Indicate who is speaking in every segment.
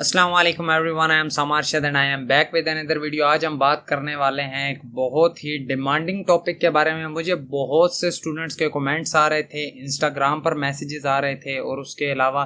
Speaker 1: अस्सलाम वालेकुम everyone, I am Samar Shad and I am back with another video. आज हम बात करने वाले हैं एक बहुत ही डिमांडिंग टॉपिक के बारे में। मुझे बहुत से स्टूडेंट्स के कमेंट्स आ रहे थे, इंस्टाग्राम पर मैसेजेस आ रहे थे और उसके अलावा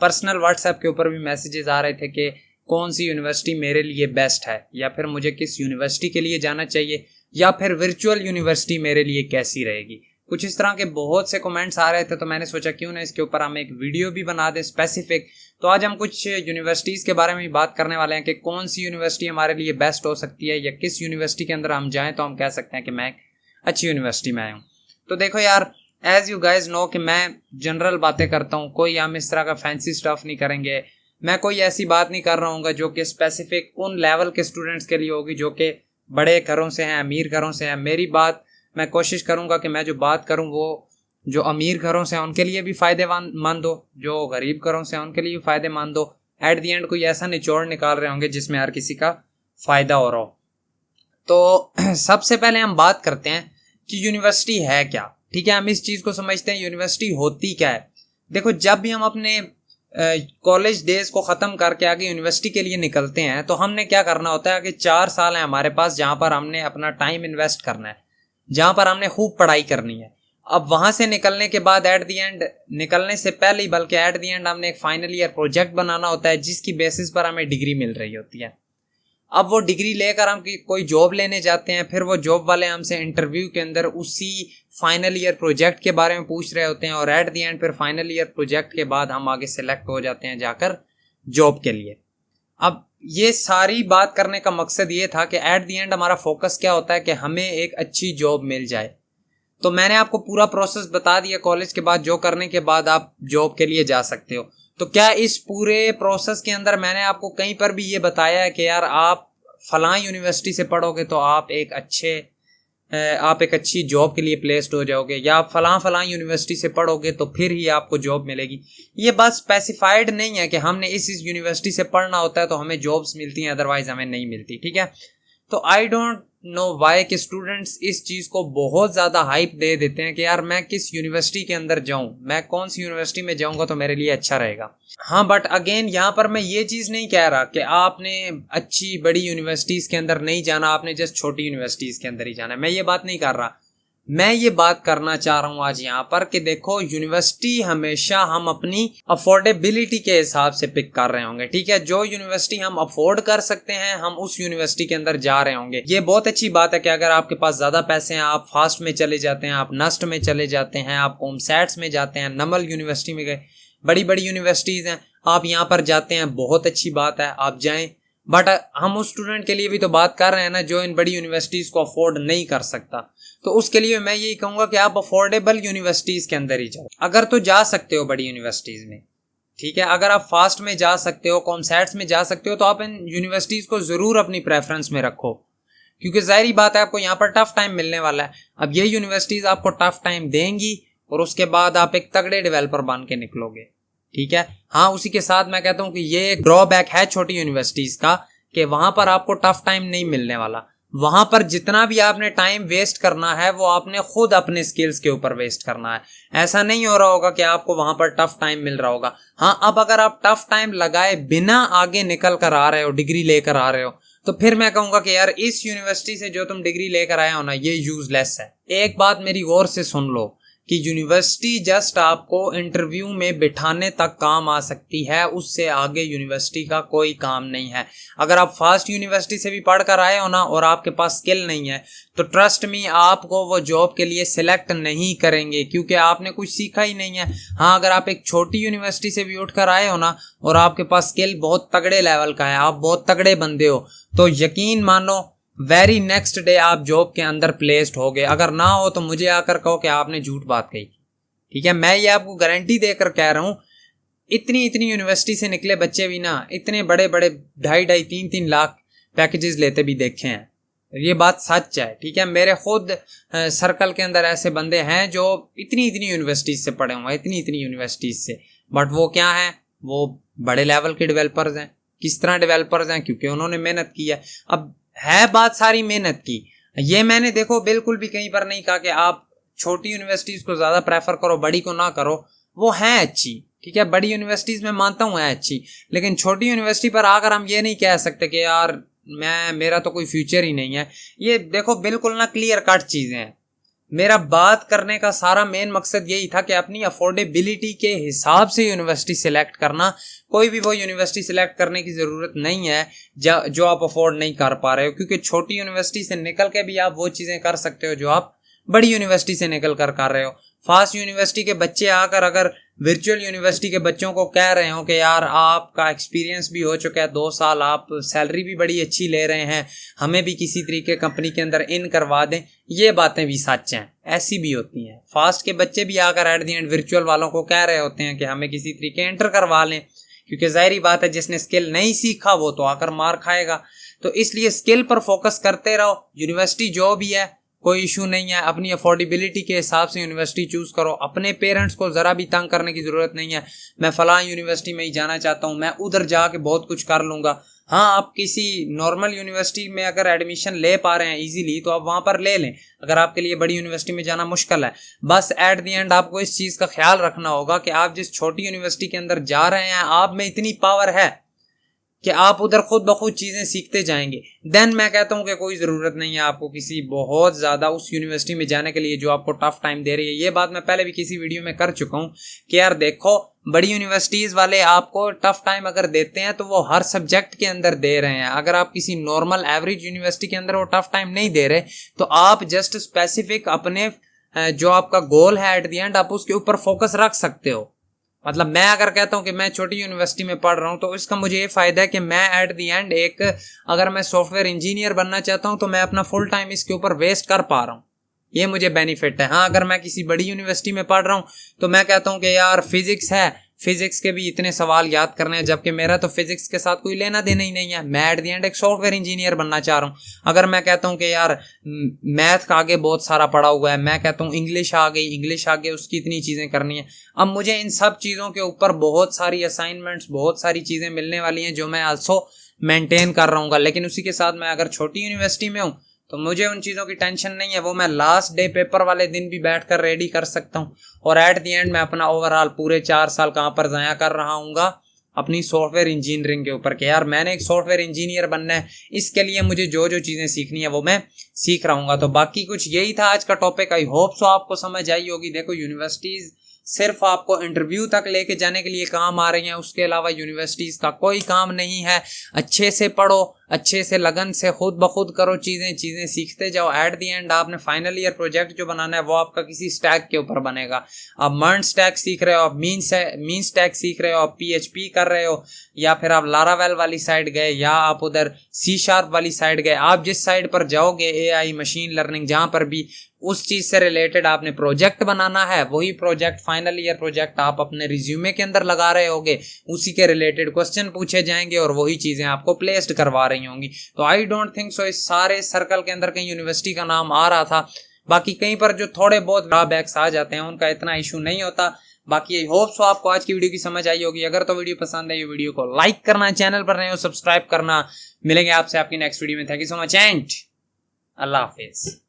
Speaker 1: पर्सनल व्हाट्सएप के ऊपर भी मैसेजेस आ रहे थे कि कौन सी यूनिवर्सिटी मेरे लिए बेस्ट है, या फिर मुझे किस यूनिवर्सिटी के लिए जाना चाहिए, या फिर वर्चुअल यूनिवर्सिटी मेरे लिए कैसी रहेगी। कुछ इस तरह के बहुत से कमेंट्स आ रहे थे, तो मैंने सोचा क्यों ना इसके ऊपर हम एक वीडियो भी बना दें स्पेसिफिक। तो आज हम कुछ यूनिवर्सिटीज़ के बारे में भी बात करने वाले हैं कि कौन सी यूनिवर्सिटी हमारे लिए बेस्ट हो सकती है, या किस यूनिवर्सिटी के अंदर हम जाएं तो हम कह सकते हैं कि मैं एक अच्छी यूनिवर्सिटी में आया हूँ। तो देखो यार, एज यू गाइज नो कि मैं जनरल बातें करता हूँ, कोई हम इस तरह का फैंसी स्टफ नहीं करेंगे। मैं कोई ऐसी बात नहीं कर रहा हूँ जो कि स्पेसिफिक उन लेवल के स्टूडेंट्स के लिए होगी जो कि बड़े घरों से हैं, अमीर घरों से हैं। मेरी बात, मैं कोशिश करूँगा कि मैं जो बात करूँ वो जो अमीर घरों से हैं उनके लिए भी फ़ायदेमंद हो, जो गरीब घरों से हैं उनके लिए भी फ़ायदेमंद हो। एट दी एंड कोई ऐसा निचोड़ निकाल रहे होंगे जिसमें हर किसी का फ़ायदा हो रहा हो। तो सबसे पहले हम बात करते हैं कि यूनिवर्सिटी है क्या। ठीक है, हम इस चीज़ को समझते हैं यूनिवर्सिटी होती क्या है। देखो, जब भी हम अपने कॉलेज डेज को ख़त्म करके आगे यूनिवर्सिटी के लिए निकलते हैं तो हमने क्या करना होता है कि 4 साल हैं हमारे पास जहाँ पर हमने अपना टाइम इन्वेस्ट करना है, जहाँ पर हमने खूब पढ़ाई करनी है। अब वहाँ से निकलने के बाद एट दी एंड, निकलने से पहले ही बल्कि एट दी एंड, हमने एक फाइनल ईयर प्रोजेक्ट बनाना होता है जिसकी बेसिस पर हमें डिग्री मिल रही होती है। अब वो डिग्री लेकर हम कोई जॉब लेने जाते हैं, फिर वो जॉब वाले हमसे इंटरव्यू के अंदर उसी फाइनल ईयर प्रोजेक्ट के बारे में पूछ रहे होते हैं, और एट दी एंड फिर फाइनल ईयर प्रोजेक्ट के बाद हम आगे सेलेक्ट हो जाते हैं जाकर जॉब के लिए। अब ये सारी बात करने का मकसद ये था कि एट दी एंड हमारा फोकस क्या होता है कि हमें एक अच्छी जॉब मिल जाए। तो मैंने आपको पूरा प्रोसेस बता दिया कॉलेज के बाद, जो करने के बाद आप जॉब के लिए जा सकते हो। तो क्या इस पूरे प्रोसेस के अंदर मैंने आपको कहीं पर भी ये बताया है कि यार आप फलां यूनिवर्सिटी से पढ़ोगे तो आप एक अच्छी जॉब के लिए प्लेस्ड हो जाओगे, या आप फलां यूनिवर्सिटी से पढ़ोगे तो फिर ही आपको जॉब मिलेगी? ये बात स्पेसिफाइड नहीं है कि हमने इस यूनिवर्सिटी से पढ़ना होता है तो हमें जॉब्स मिलती हैं, अदरवाइज हमें नहीं मिलती। ठीक है, तो आई डोंट नो वाई कि स्टूडेंट्स इस चीज़ को बहुत ज़्यादा हाइप दे देते हैं कि यार मैं किस यूनिवर्सिटी के अंदर जाऊं, मैं कौन सी यूनिवर्सिटी में जाऊंगा तो मेरे लिए अच्छा रहेगा। हाँ, बट अगेन यहाँ पर मैं ये चीज़ नहीं कह रहा कि आपने अच्छी बड़ी यूनिवर्सिटीज़ के अंदर नहीं जाना, आपने जस्ट छोटी यूनिवर्सिटीज़ के अंदर ही जाना है। मैं ये बात नहीं कर रहा। मैं ये बात करना चाह रहा हूँ आज यहाँ पर कि देखो, यूनिवर्सिटी हमेशा हम अपनी अफोर्डेबिलिटी के हिसाब से पिक कर रहे होंगे। ठीक है, जो यूनिवर्सिटी हम अफोर्ड कर सकते हैं हम उस यूनिवर्सिटी के अंदर जा रहे होंगे। ये बहुत अच्छी बात है कि अगर आपके पास ज़्यादा पैसे हैं, आप फास्ट में चले जाते हैं, आप नस्ट में चले जाते हैं, आप कॉमसैट्स में जाते हैं, नमल यूनिवर्सिटी में गए, बड़ी बड़ी यूनिवर्सिटीज़ हैं, आप यहाँ पर जाते हैं, बहुत अच्छी बात है, आप जाएँ। बट हम उस स्टूडेंट के लिए भी तो बात कर रहे हैं ना जो इन बड़ी यूनिवर्सिटीज़ को अफोर्ड नहीं कर सकता। तो उसके लिए मैं यही कहूँगा कि आप अफोर्डेबल यूनिवर्सिटीज़ के अंदर ही जाओ। अगर तो जा सकते हो बड़ी यूनिवर्सिटीज़ में, ठीक है, अगर आप फास्ट में जा सकते हो, कॉमसैट्स में जा सकते हो, तो आप इन यूनिवर्सिटीज़ को ज़रूर अपनी प्रेफरेंस में रखो, क्योंकि ज़ाहिर बात है आपको यहाँ पर टफ टाइम मिलने वाला है। अब ये यूनिवर्सिटीज़ आपको टफ टाइम देंगी और उसके बाद आप एक तगड़े डेवलपर बन के निकलोगे। ठीक है, हाँ, उसी के साथ मैं कहता हूँ कि ये एक ड्रॉबैक है छोटी यूनिवर्सिटीज़ का कि वहाँ पर आपको टफ टाइम नहीं मिलने वाला। वहाँ पर जितना भी आपने टाइम वेस्ट करना है वो आपने खुद अपने स्किल्स के ऊपर वेस्ट करना है। ऐसा नहीं हो रहा होगा कि आपको वहाँ पर टफ टाइम मिल रहा होगा। हाँ, अब अगर आप टफ टाइम लगाए बिना आगे निकल कर आ रहे हो, डिग्री लेकर आ रहे हो, तो फिर मैं कहूँगा कि यार इस यूनिवर्सिटी से जो तुम डिग्री लेकर आए हो ना, ये यूजलेस है। एक बात मेरी गौर से सुन लो कि यूनिवर्सिटी जस्ट आपको इंटरव्यू में बिठाने तक काम आ सकती है, उससे आगे यूनिवर्सिटी का कोई काम नहीं है। अगर आप फास्ट यूनिवर्सिटी से भी पढ़ कर आए हो ना और आपके पास स्किल नहीं है तो ट्रस्ट मी, आपको वो जॉब के लिए सिलेक्ट नहीं करेंगे, क्योंकि आपने कुछ सीखा ही नहीं है। हाँ, अगर आप एक छोटी यूनिवर्सिटी से भी उठ कर आए हो ना और आपके पास स्किल बहुत तगड़े लेवल का है, आप बहुत तगड़े बंदे हो, तो यकीन मानो वेरी नेक्स्ट डे आप जॉब के अंदर प्लेस्ड हो गए। अगर ना हो तो मुझे आकर कहो कि आपने झूठ बात कही। ठीक है, मैं ये आपको गारंटी देकर कह रहा हूँ। इतनी यूनिवर्सिटी से निकले बच्चे भी ना इतने बड़े बड़े 2.5 3 लाख पैकेजेस लेते भी देखे हैं। ये बात सच है। ठीक है, मेरे खुद सर्कल के अंदर ऐसे बंदे हैं जो इतनी यूनिवर्सिटीज से पढ़े हुए हैं, इतनी यूनिवर्सिटीज से, बट वो क्या है, वो बड़े लेवल के डेवलपर्स हैं। किस तरह डेवलपर्स हैं? क्योंकि उन्होंने मेहनत की है। अब है बात सारी मेहनत की। ये मैंने देखो बिल्कुल भी कहीं पर नहीं कहा कि आप छोटी यूनिवर्सिटीज़ को ज़्यादा प्रेफर करो, बड़ी को ना करो। वो हैं अच्छी, ठीक है, बड़ी यूनिवर्सिटीज़ में मानता हूँ है अच्छी, लेकिन छोटी यूनिवर्सिटी पर आकर हम ये नहीं कह सकते कि यार मेरा तो कोई फ्यूचर ही नहीं है। ये देखो बिल्कुल ना क्लियर कट चीज़ें हैं। मेरा बात करने का सारा मेन मकसद यही था कि अपनी अफोर्डेबिलिटी के हिसाब से यूनिवर्सिटी सिलेक्ट करना। कोई भी वो यूनिवर्सिटी सिलेक्ट करने की ज़रूरत नहीं है जो आप अफोर्ड नहीं कर पा रहे हो, क्योंकि छोटी यूनिवर्सिटी से निकल के भी आप वो चीज़ें कर सकते हो जो आप बड़ी यूनिवर्सिटी से निकल कर रहे हो। फास्ट यूनिवर्सिटी के बच्चे आकर अगर वर्चुअल यूनिवर्सिटी के बच्चों को कह रहे हो कि यार आपका एक्सपीरियंस भी हो चुका है 2 साल, आप सैलरी भी बड़ी अच्छी ले रहे हैं, हमें भी किसी तरीके कंपनी के अंदर इन करवा दें, ये बातें भी सच हैं, ऐसी भी होती हैं। फास्ट के बच्चे भी आकर एट द एंड वर्चुअल वालों को कह रहे होते हैं कि हमें किसी तरीके एंटर करवा लें, क्योंकि जाहिर बात है जिसने स्किल नहीं सीखा वो तो आकर मार खाएगा। तो इसलिए स्किल पर फोकस करते रहो। यूनिवर्सिटी जो भी है कोई इशू नहीं है, अपनी अफोर्डेबिलिटी के हिसाब से यूनिवर्सिटी चूज़ करो। अपने पेरेंट्स को ज़रा भी तंग करने की ज़रूरत नहीं है, मैं फ़लाँ यूनिवर्सिटी में ही जाना चाहता हूँ, मैं उधर जाके बहुत कुछ कर लूँगा। हाँ, आप किसी नॉर्मल यूनिवर्सिटी में अगर एडमिशन ले पा रहे हैं इजीली तो आप वहाँ पर ले लें, अगर आपके लिए बड़ी यूनिवर्सिटी में जाना मुश्किल है। बस एट द एंड आपको इस चीज़ का ख्याल रखना होगा कि आप जिस छोटी यूनिवर्सिटी के अंदर जा रहे हैं, आप में इतनी पावर है कि आप उधर खुद ब खुद चीज़ें सीखते जाएंगे। देन मैं कहता हूँ कि कोई ज़रूरत नहीं है आपको किसी बहुत ज़्यादा उस यूनिवर्सिटी में जाने के लिए जो आपको टफ टाइम दे रही है। ये बात मैं पहले भी किसी वीडियो में कर चुका हूँ कि यार देखो, बड़ी यूनिवर्सिटीज़ वाले आपको टफ टाइम अगर देते हैं तो वो हर सब्जेक्ट के अंदर दे रहे हैं। अगर आप किसी नॉर्मल एवरेज यूनिवर्सिटी के अंदर वो टफ टाइम नहीं दे रहे तो आप जस्ट स्पेसिफिक अपने जो आपका गोल है एट द एंड आप उसके ऊपर फोकस रख सकते हो। मतलब मैं अगर कहता हूँ कि मैं छोटी यूनिवर्सिटी में पढ़ रहा हूँ तो इसका मुझे ये फ़ायदा है कि मैं एट द एंड अगर मैं सॉफ्टवेयर इंजीनियर बनना चाहता हूँ तो मैं अपना फुल टाइम इसके ऊपर वेस्ट कर पा रहा हूँ, ये मुझे बेनिफिट है। हाँ, अगर मैं किसी बड़ी यूनिवर्सिटी में पढ़ रहा हूँ तो मैं कहता हूँ कि यार फिजिक्स है, फिजिक्स के भी इतने सवाल याद करने हैं, जबकि मेरा तो फिजिक्स के साथ कोई लेना देना ही नहीं है, मैं एट द एंड एक सॉफ्टवेयर इंजीनियर बनना चाह रहा हूँ। अगर मैं कहता हूँ कि यार मैथ का आगे बहुत सारा पड़ा हुआ है, मैं कहता हूँ इंग्लिश आ गई, उसकी इतनी चीज़ें करनी है, अब मुझे इन सब चीज़ों के ऊपर बहुत सारी असाइनमेंट्स, बहुत सारी चीज़ें मिलने वाली हैं जो मैं आल्सो मेंटेन कर रहा हूँ। लेकिन उसी के साथ मैं अगर छोटी यूनिवर्सिटी में हूँ तो मुझे उन चीज़ों की टेंशन नहीं है, वो मैं लास्ट डे पेपर वाले दिन भी बैठकर रेडी कर सकता हूँ। और एट द एंड मैं अपना ओवरऑल पूरे 4 साल कहाँ पर ज़ाया कर रहा हूँगा, अपनी सॉफ्टवेयर इंजीनियरिंग के ऊपर कि यार मैंने एक सॉफ्टवेयर इंजीनियर बनना है, इसके लिए मुझे जो जो चीज़ें सीखनी है वो मैं सीख रहा हूँगा। तो बाकी कुछ यही था आज का टॉपिक। आई होप सो आपको समझ आई होगी। देखो, यूनिवर्सिटीज़ सिर्फ आपको इंटरव्यू तक लेके जाने के लिए काम आ रही हैं, उसके अलावा यूनिवर्सिटीज़ का कोई काम नहीं है। अच्छे से पढ़ो, अच्छे से लगन से खुद ब खुद करो, चीज़ें सीखते जाओ। एट द एंड आपने फाइनल ईयर प्रोजेक्ट जो बनाना है वो आपका किसी स्टैक के ऊपर बनेगा। आप मर्न स्टैक सीख रहे हो, आप मीन स्टैक सीख रहे हो, आप PHP कर रहे हो, या फिर आप लारावेल वाली साइड गए, या आप उधर C# वाली साइड गए। आप जिस साइड पर जाओगे AI मशीन लर्निंग, जहाँ पर भी उस चीज़ से रिलेटेड आपने प्रोजेक्ट बनाना है, वही प्रोजेक्ट फाइनल ईयर प्रोजेक्ट आप अपने रिज्यूमे के अंदर लगा रहे होगे, उसी के रिलेटेड क्वेश्चन पूछे जाएंगे और वही चीज़ें आपको प्लेस्ड करवा रही होंगी। तो आई डोंट थिंक सो इस सारे सर्कल के अंदर कहीं यूनिवर्सिटी का नाम आ रहा था। बाकी कहीं पर जो थोड़े बहुत ड्रॉबैक्स आ जाते हैं उनका इतना इशू नहीं होता। बाकी आई होप सो आपको आज की वीडियो की समझ आई होगी। अगर तो वीडियो पसंद है, वीडियो को लाइक करना, चैनल पर नए हो सब्सक्राइब करना। मिलेंगे आपसे आपकी नेक्स्ट वीडियो में। Thank you so much and Allah Hafiz.